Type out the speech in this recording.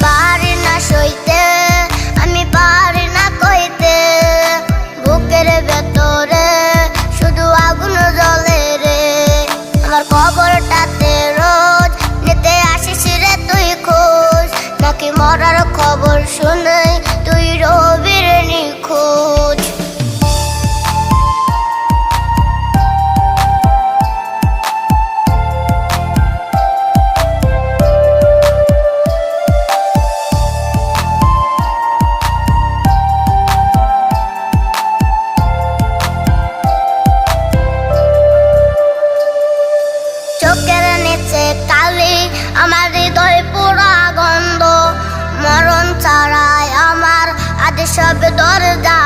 পারি না সইতে, আমি পারি না কইতে, বুকের ভেতরে শুধু আগুন জ্বলে রে। আমার খবরটাতে রোজ নিতে আসিস রে তুই খোঁজ, নাকি মরার খবর শুনে তুই রবি রে নিখোঁজ। চোখের নিচে কালি, আমার হৃদয় পুরা গন্ধ, মরণ ছাড়াই আমার আজ সব দরজা